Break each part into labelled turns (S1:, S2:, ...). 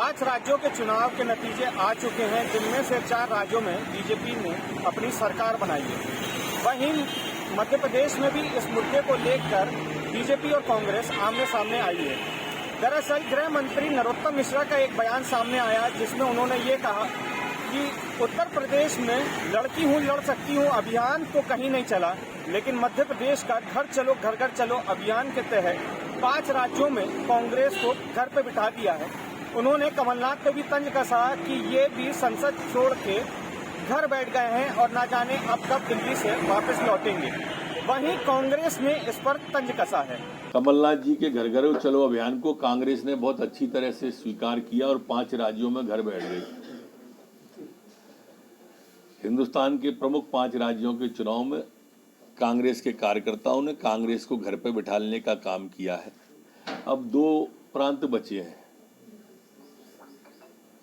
S1: 5 राज्यों के चुनाव के नतीजे आ चुके हैं, जिनमें से 4 राज्यों में बीजेपी ने अपनी सरकार बनाई है। वहीं मध्य प्रदेश में भी इस मुद्दे को लेकर बीजेपी और कांग्रेस आमने सामने आई है। दरअसल गृह मंत्री नरोत्तम मिश्रा का एक बयान सामने आया, जिसमें उन्होंने ये कहा कि उत्तर प्रदेश में लड़की हूँ लड़ सकती हूँ अभियान तो कहीं नहीं चला, लेकिन मध्य प्रदेश का घर चलो घर घर चलो अभियान के तहत 5 राज्यों में कांग्रेस को घर पे बिठा दिया है। उन्होंने कमलनाथ पे भी तंज कसा कि ये भी संसद छोड़ के घर बैठ गए हैं और ना जाने अब कब दिल्ली से वापस लौटेंगे। वहीं कांग्रेस ने इस पर तंज कसा है।
S2: कमलनाथ जी के घर घर चलो अभियान को कांग्रेस ने बहुत अच्छी तरह से स्वीकार किया और 5 राज्यों में घर बैठ गई। हिंदुस्तान के प्रमुख 5 राज्यों के चुनाव में कांग्रेस के कार्यकर्ताओं ने कांग्रेस को घर पे बिठाने का काम किया है। अब 2 प्रांत बचे हैं,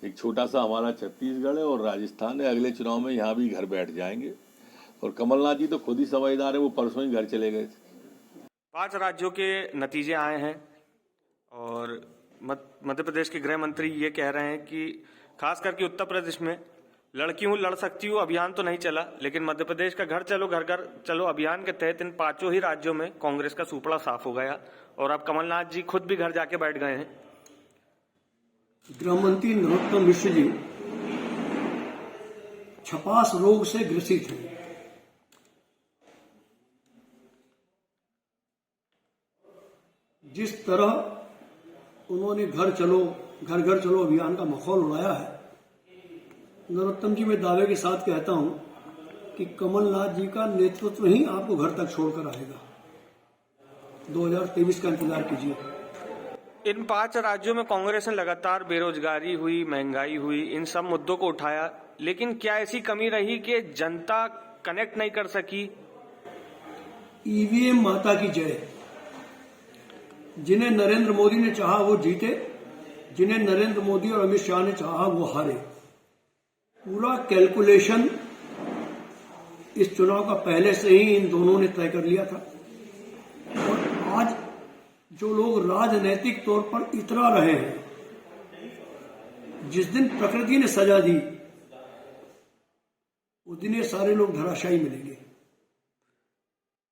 S2: एक छोटा सा हमारा छत्तीसगढ़ है और राजस्थान है। अगले चुनाव में यहाँ भी घर बैठ जाएंगे और कमलनाथ जी तो खुद ही समझदार है, वो परसों ही घर चले गए थे।
S1: 5 राज्यों के नतीजे आए हैं और मध्य प्रदेश के गृह मंत्री ये कह रहे हैं कि खास करके उत्तर प्रदेश में लड़की हूँ लड़ सकती हूँ अभियान तो नहीं चला, लेकिन मध्य प्रदेश का घर घर चलो अभियान के तहत इन 5 ही राज्यों में कांग्रेस का सुपड़ा साफ हो गया और अब कमलनाथ जी खुद भी घर जाके बैठ गए हैं।
S3: गृह मंत्री नरोत्तम मिश्र जी छपास रोग से ग्रसित हैं। जिस तरह उन्होंने घर घर चलो अभियान का माहौल उड़ाया है, नरोत्तम जी मैं दावे के साथ कहता हूं कि कमलनाथ जी का नेतृत्व ही आपको घर तक छोड़कर आएगा। 2023 का इंतजार कीजिए।
S1: इन 5 राज्यों में कांग्रेस ने लगातार बेरोजगारी हुई, महंगाई हुई, इन सब मुद्दों को उठाया, लेकिन क्या ऐसी कमी रही कि जनता कनेक्ट नहीं कर सकी?
S3: ईवीएम माता की जय। जिन्हें नरेंद्र मोदी ने चाहा वो जीते, जिन्हें नरेंद्र मोदी और अमित शाह ने चाहा वो हारे। पूरा कैलकुलेशन इस चुनाव का पहले से ही इन दोनों ने तय कर लिया था और आज जो लोग राजनैतिक तौर पर इतरा रहे हैं, जिस दिन प्रकृति ने सजा दी उस दिन ये सारे लोग धराशायी मिलेंगे।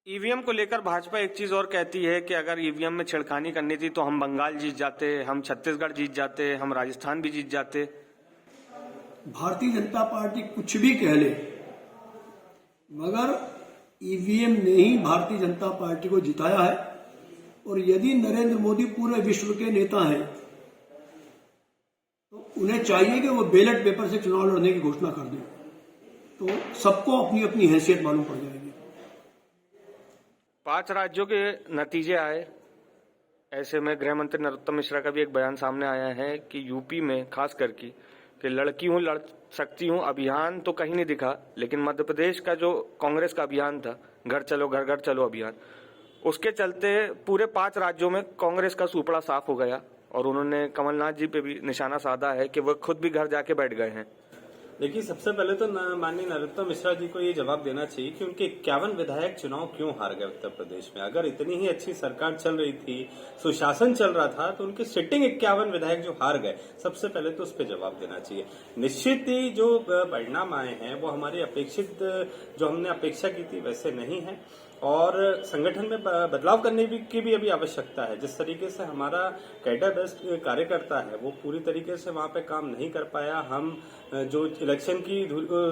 S1: ईवीएम को लेकर भाजपा एक चीज और कहती है कि अगर ईवीएम में छिड़खानी करनी थी तो हम बंगाल जीत जाते, हम छत्तीसगढ़ जीत जाते, हम राजस्थान भी जीत जाते।
S3: भारतीय जनता पार्टी कुछ भी कह ले, मगर ईवीएम ने ही भारतीय जनता पार्टी को जिताया है और यदि नरेंद्र मोदी पूरे विश्व के नेता हैं तो उन्हें चाहिए कि वो बैलेट पेपर से चुनाव लड़ने की घोषणा कर दें, तो सबको अपनी अपनी हैसियत मालूम पड़ जाएगी।
S1: 5 राज्यों के नतीजे आए, ऐसे में गृह मंत्री नरोत्तम मिश्रा का भी एक बयान सामने आया है कि यूपी में खास करके कि लड़की हूँ लड़ सकती हूँ अभियान तो कहीं नहीं दिखा, लेकिन मध्य प्रदेश का जो कांग्रेस का अभियान था घर घर चलो अभियान, उसके चलते पूरे 5 राज्यों में कांग्रेस का सुपड़ा साफ हो गया और उन्होंने कमलनाथ जी पे भी निशाना साधा है कि वह खुद भी घर जाके बैठ गए हैं।
S4: देखिए, सबसे पहले तो माननीय नरोत्तम मिश्रा जी को ये जवाब देना चाहिए कि उनके 51 विधायक चुनाव क्यों हार गए उत्तर प्रदेश में। अगर इतनी ही अच्छी सरकार चल रही थी, सुशासन चल रहा था, तो उनके सिटिंग 51 विधायक जो हार गए, सबसे पहले तो उस पर जवाब देना चाहिए। निश्चित ही जो परिणाम आए हैं वो हमारी अपेक्षित, जो हमने अपेक्षा की थी वैसे नहीं है और संगठन में बदलाव करने की भी अभी आवश्यकता है। जिस तरीके से हमारा कैडर बेस्ड कार्यकर्ता है वो पूरी तरीके से वहां पे काम नहीं कर पाया, हम जो इलेक्शन की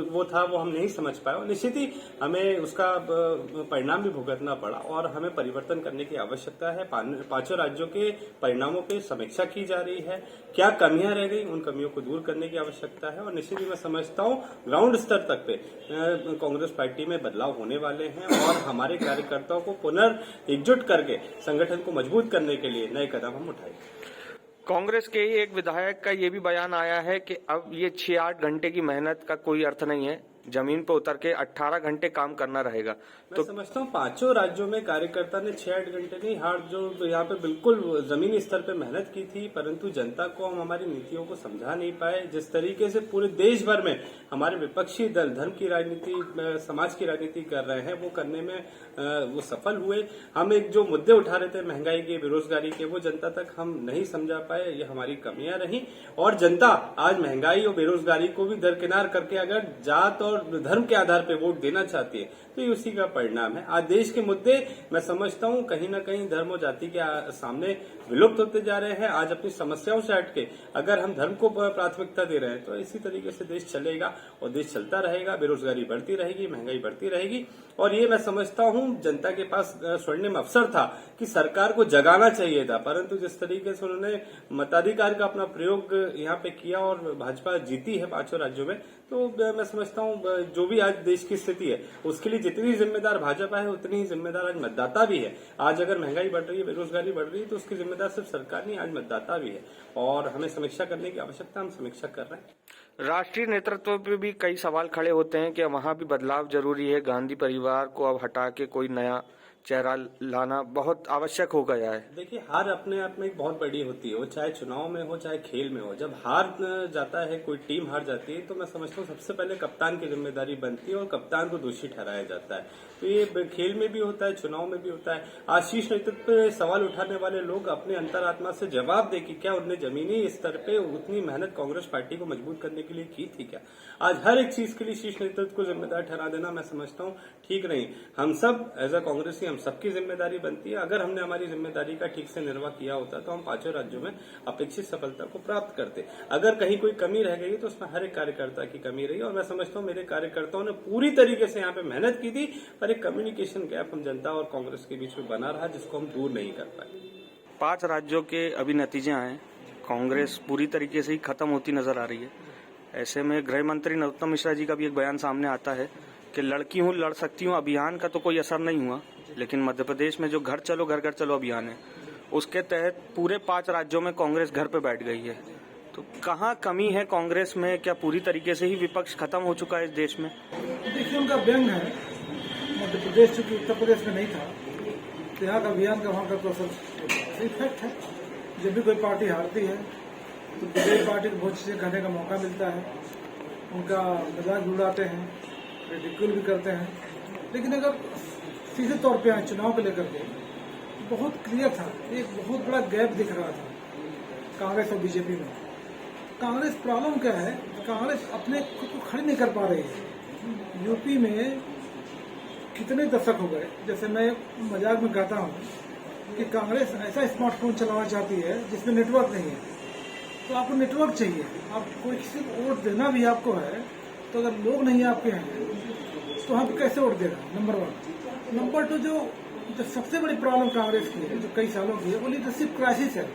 S4: वो था वो हम नहीं समझ पाए और निश्चित ही हमें उसका परिणाम भी भुगतना पड़ा और हमें परिवर्तन करने की आवश्यकता है। 5 राज्यों के परिणामों पे समीक्षा की जा रही है, क्या कमियां रह गई उन कमियों को दूर करने की आवश्यकता है और निश्चित ही मैं समझता हूं ग्राउंड स्तर तक पे कांग्रेस पार्टी में बदलाव होने वाले हैं और हमारे कार्यकर्ताओं को पुनर्एकजुट करके संगठन को मजबूत करने के लिए नए कदम हम उठाएंगे।
S1: कांग्रेस के ही एक विधायक का ये भी बयान आया है कि अब ये 6-8 घंटे की मेहनत का कोई अर्थ नहीं है,
S5: जमीन पर उतर के 18 घंटे काम करना रहेगा।
S4: मैं समझता हूँ पांचों राज्यों में कार्यकर्ता ने 6-8 घंटे नहीं हार्ड जो यहाँ पे बिल्कुल जमीनी स्तर पे मेहनत की थी, परंतु जनता को हम हमारी नीतियों को समझा नहीं पाए। जिस तरीके से पूरे देश भर में हमारे विपक्षी दल धर्म की राजनीति, समाज की राजनीति कर रहे हैं, वो करने में वो सफल हुए। हम एक जो मुद्दे उठा रहे थे महंगाई के, बेरोजगारी के, वो जनता तक हम नहीं समझा पाए। ये हमारी कमियां रही और जनता आज महंगाई और बेरोजगारी को भी दरकिनार करके अगर जात और धर्म के आधार पर वोट देना चाहती है तो ये उसी का परिणाम है। आज देश के मुद्दे मैं समझता हूँ कहीं न कहीं धर्म और जाति के सामने विलुप्त होते जा रहे हैं। आज अपनी समस्याओं से हटके अगर हम धर्म को प्राथमिकता दे रहे हैं तो इसी तरीके से देश चलेगा और देश चलता रहेगा, बेरोजगारी बढ़ती रहेगी, महंगाई बढ़ती रहेगी। और ये मैं समझता हूँ जनता के पास स्वर्णिम अवसर था कि सरकार को जगाना चाहिए था, परंतु जिस तरीके से उन्होंने मताधिकार का अपना प्रयोग यहाँ पे किया और भाजपा जीती है पांचों राज्यों में, तो मैं समझता हूँ जो भी आज देश की स्थिति है उसके लिए जितनी जिम्मेदार भाजपा है उतनी ही जिम्मेदार आज मतदाता भी है। आज अगर महंगाई बढ़ रही है, बेरोजगारी बढ़ रही है तो उसकी जिम्मेदार सिर्फ सरकार नहीं, आज मतदाता भी है और हमें समीक्षा करने की आवश्यकता, हम समीक्षा कर रहे हैं।
S5: राष्ट्रीय नेतृत्व पे भी कई सवाल खड़े होते हैं कि वहां भी बदलाव जरूरी है। गांधी परिवार को अब हटा के कोई नया चेहरा लाना बहुत आवश्यक हो गया है।
S4: देखिए, हार अपने आप में एक बहुत बड़ी होती है, वो चाहे चुनाव में हो चाहे खेल में हो। जब हार जाता है, कोई टीम हार जाती है तो मैं समझता हूँ सबसे पहले कप्तान की जिम्मेदारी बनती है और कप्तान को दोषी ठहराया जाता है। तो ये खेल में भी होता है, चुनाव में भी होता है। आज शीर्ष नेतृत्व पे सवाल उठाने वाले लोग अपने अंतरात्मा से जवाब दे कि क्या उनने जमीनी स्तर पे उतनी मेहनत कांग्रेस पार्टी को मजबूत करने के लिए की थी क्या। आज हर एक चीज के लिए शीर्ष नेतृत्व को जिम्मेदार ठहरा देना मैं समझता हूँ ठीक नहीं। हम सब एज अ कांग्रेसी हम सबकी जिम्मेदारी बनती है। अगर हमने हमारी जिम्मेदारी का ठीक से निर्वाह किया होता तो हम पांचों राज्यों में अपेक्षित सफलता को प्राप्त करते। अगर कहीं कोई कमी रह गई तो उसमें हर एक कार्यकर्ता की कमी रही और मैं समझता हूँ मेरे कार्यकर्ताओं ने पूरी तरीके से यहाँ पे मेहनत की थी, पर एक कम्युनिकेशन गैप हम जनता और कांग्रेस के बीच में बना रहा जिसको हम दूर नहीं कर पाए।
S5: 5 राज्यों के अभी नतीजे आए, कांग्रेस पूरी तरीके से ही खत्म होती नजर आ रही है। ऐसे में गृह मंत्री नरोत्तम मिश्रा जी का भी एक बयान सामने आता है कि लड़की हूँ लड़ सकती हूँ अभियान का तो कोई असर नहीं हुआ, लेकिन मध्य प्रदेश में जो घर चलो घर घर चलो अभियान है उसके तहत पूरे 5 राज्यों में कांग्रेस घर पे बैठ गई है। तो कहाँ कमी है कांग्रेस में? क्या पूरी तरीके से ही विपक्ष खत्म हो चुका है इस देश में?
S6: देखिए, उनका व्यंग है मध्य प्रदेश चूंकि उत्तर प्रदेश में नहीं था तो यहाँ का अभियान का वहाँ का तो असर इफेक्ट है। जब भी कोई पार्टी हारती है तो प्रदेश पार्टी को बहुत चीजें कहने का मौका मिलता है, उनका मजाक उड़ाते हैं, रिडिक्यूल भी करते हैं। लेकिन अगर सीधे तौर पे आए चुनाव को लेकर के बहुत क्लियर था, एक बहुत बड़ा गैप दिख रहा था कांग्रेस और बीजेपी में। कांग्रेस प्रॉब्लम क्या है, कांग्रेस अपने खुद को खड़ी नहीं कर पा रही है। यूपी में कितने दशक हो गए, जैसे मैं मजाक में कहता हूँ कि कांग्रेस ऐसा स्मार्टफोन चलाना चाहती है जिसमें नेटवर्क नहीं है। तो आपको नेटवर्क चाहिए, आप कोई किसी को वोट देना भी आपको है तो अगर लोग नहीं आपके हैं तो आप कैसे वोट देगा, नंबर 1। नंबर 2, जो सबसे बड़ी प्रॉब्लम कांग्रेस की है जो कई सालों की है वो लीडरशिप क्राइसिस है।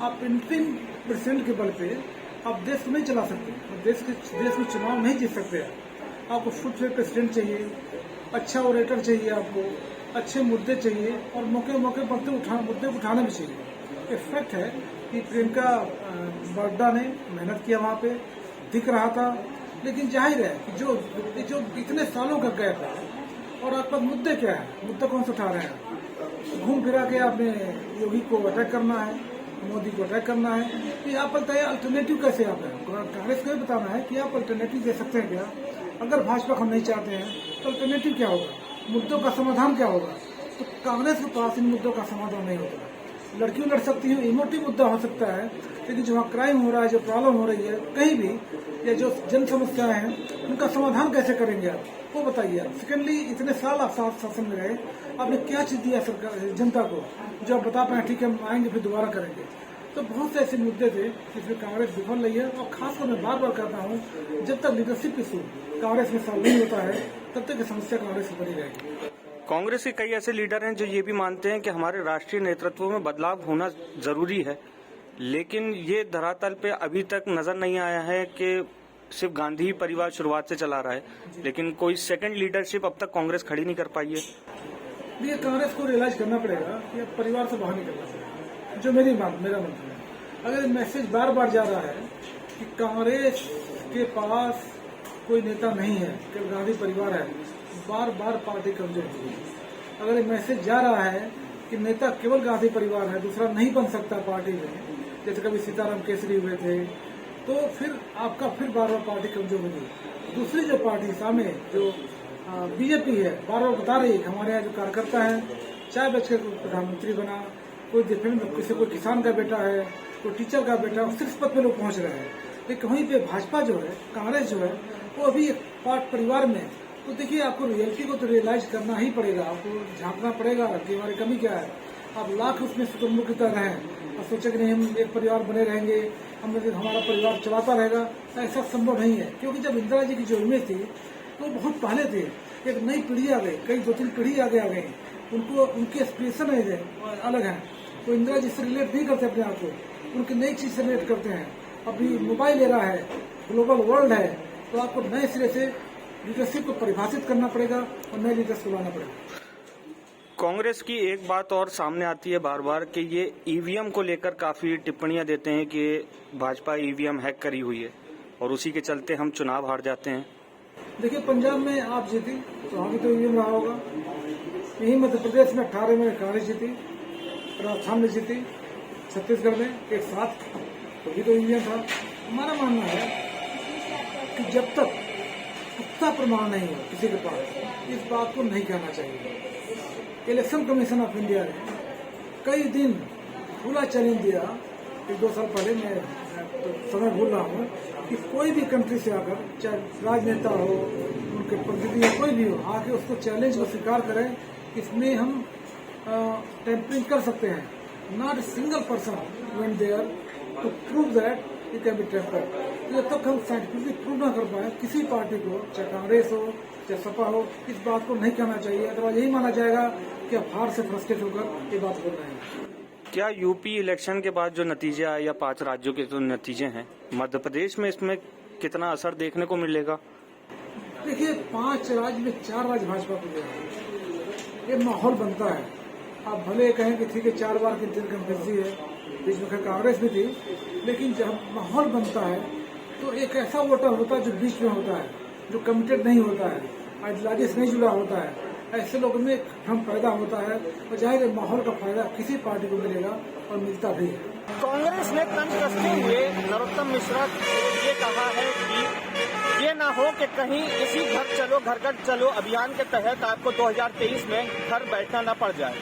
S6: आप 3% के बल पे आप देश को नहीं चला सकते, देश में चुनाव नहीं जीत सकते। आपको फुल फ्लेज प्रेसिडेंट चाहिए, अच्छा ओरेटर चाहिए, आपको अच्छे मुद्दे चाहिए और मौके मुद्दे उठाने भी चाहिए। फैक्ट है कि प्रियंका वाड्रा ने मेहनत किया, वहाँ पे दिख रहा था, लेकिन जाहिर है कि जो इतने सालों का गैप है और आपका मुद्दे क्या है, मुद्दा कौन सा उठा रहे हैं। घूम फिरा के आपने योगी को अटैक करना है, मोदी को अटैक करना है, कि आप बताइए अल्टरनेटिव कैसे आप कांग्रेस को बताना है कि आप अल्टरनेटिव दे सकते हैं क्या। अगर भाजपा को हम नहीं चाहते हैं तो अल्टरनेटिव क्या होगा, मुद्दों का समाधान क्या होगा। तो कांग्रेस के पास इन मुद्दों का समाधान नहीं होता। लड़कियों लड़ सकती हैं, इमोटिव मुद्दा हो सकता है, लेकिन जो वहाँ क्राइम हो रहा है, जो प्रॉब्लम हो रही है कहीं भी, या जो जन समस्याएं हैं उनका समाधान कैसे करेंगे आप, वो बताइए आप। सेकेंडली, इतने साल आप शासन में रहे, आपने क्या चीज दिया सरकार जनता को जो आप बता पाए ठीक है हम आएंगे फिर दोबारा करेंगे। तो बहुत से ऐसे मुद्दे थे जिसमें कांग्रेस विफल रही है। और खासकर मैं बार बार कहता हूँ, जब तक लीडरशिप इशू कांग्रेस में सॉल्व नहीं होता है तब तक समस्या कांग्रेस की बनी रहेगी।
S5: कांग्रेस के कई ऐसे लीडर हैं जो ये भी मानते हैं कि हमारे राष्ट्रीय नेतृत्व में बदलाव होना जरूरी है, लेकिन ये धरातल पे अभी तक नजर नहीं आया है कि सिर्फ गांधी परिवार शुरुआत से चला रहा है, लेकिन कोई सेकंड लीडरशिप अब तक कांग्रेस खड़ी नहीं कर पाई है।
S6: ये कांग्रेस को रियलाइज करना पड़ेगा कि अब परिवार से बाहर निकलना पड़ेगा, जो मेरा मंत्र है। अगर मैसेज बार बार जा रहा है कि कांग्रेस के पास कोई नेता नहीं है, केवल गांधी परिवार है, बार बार पार्टी कमजोर हो गई। अगर ये मैसेज जा रहा है कि नेता केवल गांधी परिवार है, दूसरा नहीं बन सकता पार्टी में, जैसे कभी सीताराम केसरी हुए थे, तो फिर आपका फिर बार बार पार्टी कमजोर होगी। दूसरी जो पार्टी सामने जो बीजेपी है, बार बार बता रही है हमारे यहाँ जो कार्यकर्ता है, चाय बेच के प्रधानमंत्री बना, कोई डिफेंस किसी कोई किसान का बेटा है, कोई टीचर का बेटा, शीर्ष पद पे लोग पहुंच रहे हैं। लेकिन वहीं पे भाजपा जो है, कांग्रेस जो है, वो अभी एक परिवार में, तो देखिए आपको रियलिटी को तो रियलाइज करना ही पड़ेगा, आपको झांकना पड़ेगा कि हमारी कमी क्या है। आप लाख उसमें कुटुम्बों की तरह रहें और सोचे कि नहीं हम एक परिवार बने रहेंगे, हमारा परिवार चलाता रहेगा, ऐसा संभव नहीं है। क्योंकि जब इंदिरा जी की जो इमेज थी तो बहुत पहले थे, एक नई पीढ़ी आ गई, कई 2-3 पीढ़ी आगे आ गई, उनको उनके एक्सप्रेशन अलग है, तो इंदिरा जी से रिलेट नहीं करते अपने आप को, उनकी नई चीज से रिलेट करते हैं। अभी मोबाइल एरा है, ग्लोबल वर्ल्ड है, तो आपको नए सिरे से लीडरशिप को परिभाषित करना पड़ेगा और नए लीडर्स को लाना पड़ेगा।
S5: कांग्रेस की एक बात और सामने आती है बार बार कि ये ईवीएम को लेकर काफी टिप्पणियां देते हैं कि भाजपा ईवीएम हैक करी हुई है और उसी के चलते हम चुनाव हार जाते हैं।
S6: देखिए पंजाब में आप जीती तो वहाँ भी तो ईवीएम रहा होगा, यही मध्य प्रदेश में 18 में कांग्रेस जीती, राजस्थान में जीती, छत्तीसगढ़ में एक साथ तो भी तो ईवीएम था। हमारा मानना है कि जब तक पुख्ता प्रमाण नहीं हो किसी के पास, इस बात को नहीं कहना चाहिए। इलेक्शन कमीशन ऑफ इंडिया ने कई दिन खुला चैलेंज दिया, 1-2 साल पहले, मैं समय भूल रहा हूँ, कि कोई भी कंट्री से आकर, चाहे राजनेता हो, उनके प्रतिनिधि हो, कोई भी हो, आके उसको चैलेंज को स्वीकार करें, इसमें हम टेम्परिंग कर सकते हैं। Not a single person went there to prove that it can be tampered. जब तक हम साइंटिफिकली प्रूव ना कर पाए किसी पार्टी को, चाहे कांग्रेस हो चाहे सपा हो, इस बात को नहीं कहना चाहिए। अथवा यही माना जाएगा कि आप हार से फ्रस्ट्रेट होकर ये बात बोल रहे हैं।
S5: क्या यूपी इलेक्शन के बाद जो नतीजे आए या 5 राज्यों के जो नतीजे हैं, मध्य प्रदेश में इसमें कितना असर देखने को मिलेगा?
S6: देखिए 5 राज्य में 4 राज्य भाजपा को दिया, ये माहौल बनता है। आप भले कहें कि ठीक है 4 बार की इनकम्बेंसी है, बीच में कांग्रेस भी थी, लेकिन जब माहौल बनता है तो एक ऐसा वोटर होता है जो बीच में होता है, जो कमिटेड नहीं होता है, आइडियोलॉजी से नहीं जुड़ा होता है। ऐसे लोगों में एक भ्रम पैदा होता है और जाहिर है माहौल का फायदा किसी पार्टी को मिलेगा और मिलता भी है।
S1: कांग्रेस ने तंज कसते हुए नरोत्तम मिश्रा को ये कहा है कि ये ना हो कि कहीं इसी घर घर चलो अभियान के तहत आपको 2023 में घर बैठना न पड़ जाए।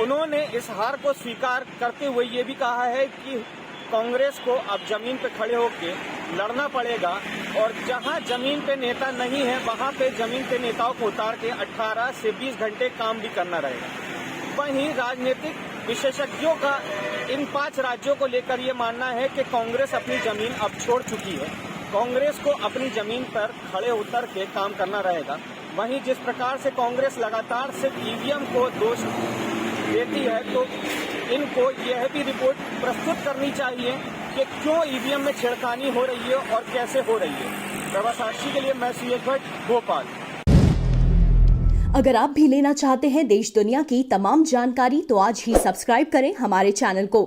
S1: उन्होंने इस हार को स्वीकार करते हुए ये भी कहा है कि कांग्रेस को अब जमीन पे खड़े होकर लड़ना पड़ेगा और जहां जमीन पे नेता नहीं है वहां पे जमीन पे नेताओं को उतार के 18 से 20 घंटे काम भी करना रहेगा। वहीं राजनीतिक विशेषज्ञों का इन 5 राज्यों को लेकर ये मानना है कि कांग्रेस अपनी जमीन अब छोड़ चुकी है, कांग्रेस को अपनी जमीन पर खड़े उतर के काम करना रहेगा। वहीं जिस प्रकार से कांग्रेस लगातार सिर्फ ईवीएम को दोष देती है, तो इनको यह भी रिपोर्ट प्रस्तुत करनी चाहिए कि क्यों ईवीएम में छेड़खानी हो रही है और कैसे हो रही है। प्रभासाक्षी के लिए मैं सुयश भट्ट, भोपाल।
S7: अगर आप भी लेना चाहते हैं देश दुनिया की तमाम जानकारी तो आज ही सब्सक्राइब करें हमारे चैनल को।